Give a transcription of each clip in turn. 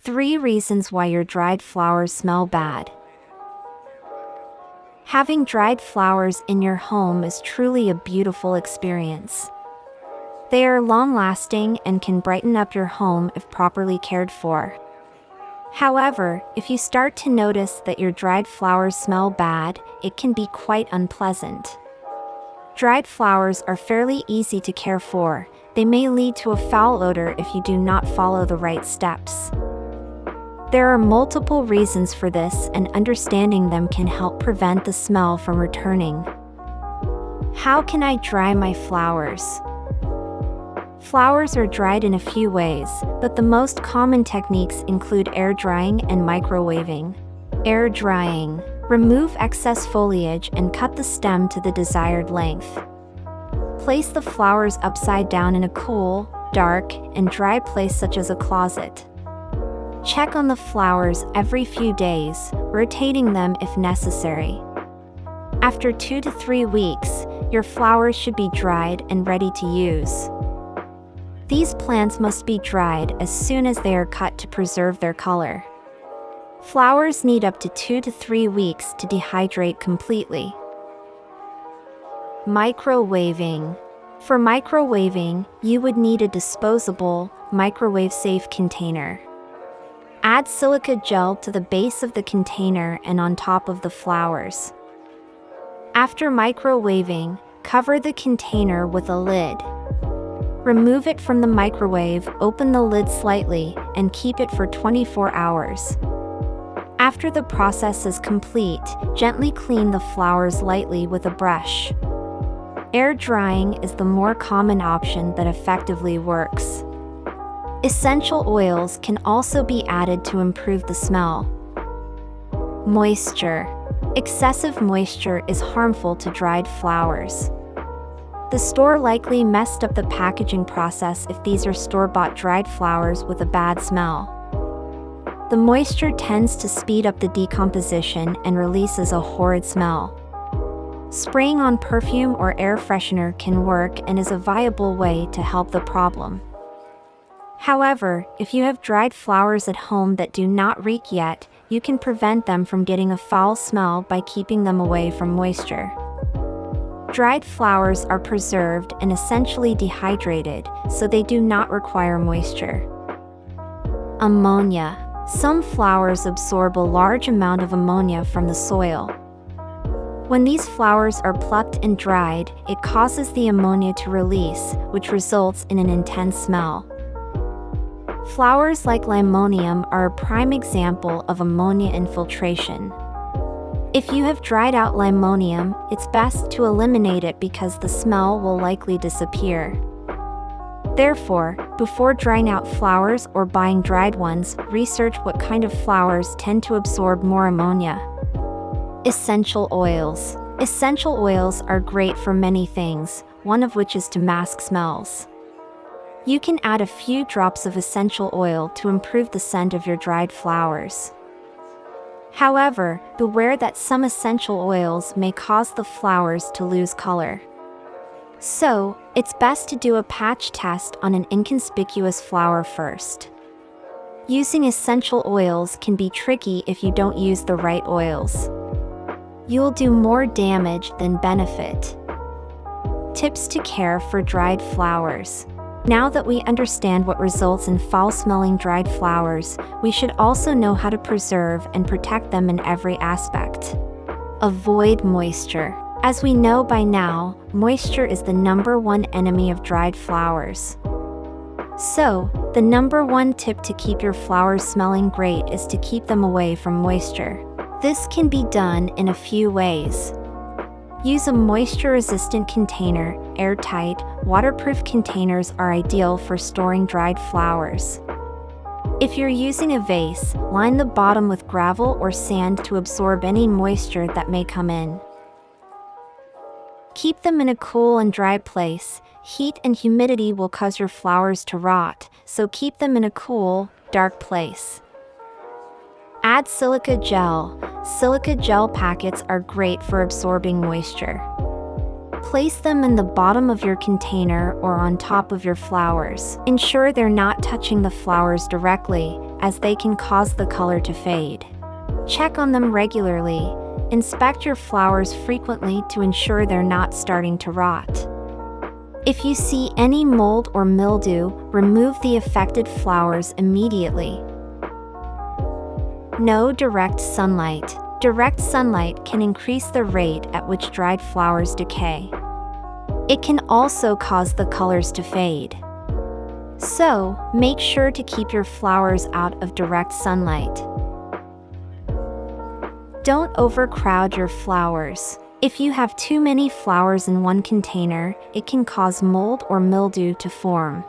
3 reasons why your dried flowers smell bad. Having dried flowers in your home is truly a beautiful experience. They are long-lasting and can brighten up your home if properly cared for. However, if you start to notice that your dried flowers smell bad, it can be quite unpleasant. Dried flowers are fairly easy to care for. They may lead to a foul odor if you do not follow the right steps. There are multiple reasons for this, and understanding them can help prevent the smell from returning. How can I dry my flowers? Flowers are dried in a few ways, but the most common techniques include air drying and microwaving. Air drying. Remove excess foliage and cut the stem to the desired length. Place the flowers upside down in a cool, dark, and dry place such as a closet. Check on the flowers every few days, rotating them if necessary. After 2 to 3 weeks, your flowers should be dried and ready to use. These plants must be dried as soon as they are cut to preserve their color. Flowers need up to 2 to 3 weeks to dehydrate completely. Microwaving. For microwaving, you would need a disposable, microwave-safe container. Add silica gel to the base of the container and on top of the flowers. After microwaving, cover the container with a lid. Remove it from the microwave, open the lid slightly, and keep it for 24 hours. After the process is complete, gently clean the flowers lightly with a brush. Air drying is the more common option that effectively works. Essential oils can also be added to improve the smell. Moisture. Excessive moisture is harmful to dried flowers. The store likely messed up the packaging process if these are store-bought dried flowers with a bad smell. The moisture tends to speed up the decomposition and releases a horrid smell. Spraying on perfume or air freshener can work and is a viable way to help the problem. However, if you have dried flowers at home that do not reek yet, you can prevent them from getting a foul smell by keeping them away from moisture. Dried flowers are preserved and essentially dehydrated, so they do not require moisture. Ammonia. Some flowers absorb a large amount of ammonia from the soil. When these flowers are plucked and dried, it causes the ammonia to release, which results in an intense smell. Flowers like limonium are a prime example of ammonia infiltration. If you have dried out limonium, it's best to eliminate it because the smell will likely disappear. Therefore, before drying out flowers or buying dried ones, research what kind of flowers tend to absorb more ammonia. Essential oils. Essential oils are great for many things, one of which is to mask smells. You can add a few drops of essential oil to improve the scent of your dried flowers. However, beware that some essential oils may cause the flowers to lose color. So, it's best to do a patch test on an inconspicuous flower first. Using essential oils can be tricky if you don't use the right oils. You'll do more damage than benefit. Tips to care for dried flowers. Now that we understand what results in foul-smelling dried flowers, we should also know how to preserve and protect them in every aspect. Avoid moisture. As we know by now, moisture is the #1 enemy of dried flowers. So, the #1 tip to keep your flowers smelling great is to keep them away from moisture. This can be done in a few ways. Use a moisture-resistant container. Airtight, waterproof containers are ideal for storing dried flowers. If you're using a vase, line the bottom with gravel or sand to absorb any moisture that may come in. Keep them in a cool and dry place. Heat and humidity will cause your flowers to rot, so keep them in a cool, dark place. Add silica gel. Silica gel packets are great for absorbing moisture. Place them in the bottom of your container or on top of your flowers. Ensure they're not touching the flowers directly. as they can cause the color to fade. Check on them regularly. Inspect your flowers frequently to ensure they're not starting to rot. If you see any mold or mildew, remove the affected flowers immediately. No direct sunlight. Direct sunlight can increase the rate at which dried flowers decay. It can also cause the colors to fade. So, make sure to keep your flowers out of direct sunlight. Don't overcrowd your flowers. If you have too many flowers in one container, it can cause mold or mildew to form.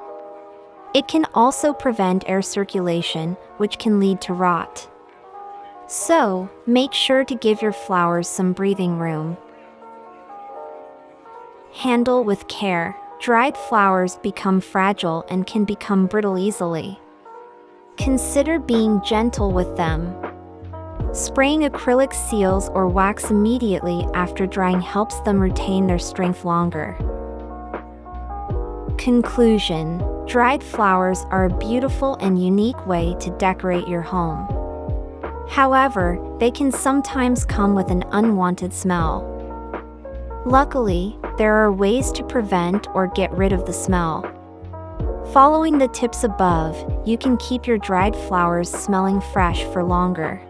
It can also prevent air circulation, which can lead to rot. So, make sure to give your flowers some breathing room. Handle with care. Dried flowers become fragile and can become brittle easily. Consider being gentle with them. Spraying acrylic seals or wax immediately after drying helps them retain their strength longer. Conclusion: dried flowers are a beautiful and unique way to decorate your home. However, they can sometimes come with an unwanted smell. Luckily, there are ways to prevent or get rid of the smell. Following the tips above, you can keep your dried flowers smelling fresh for longer.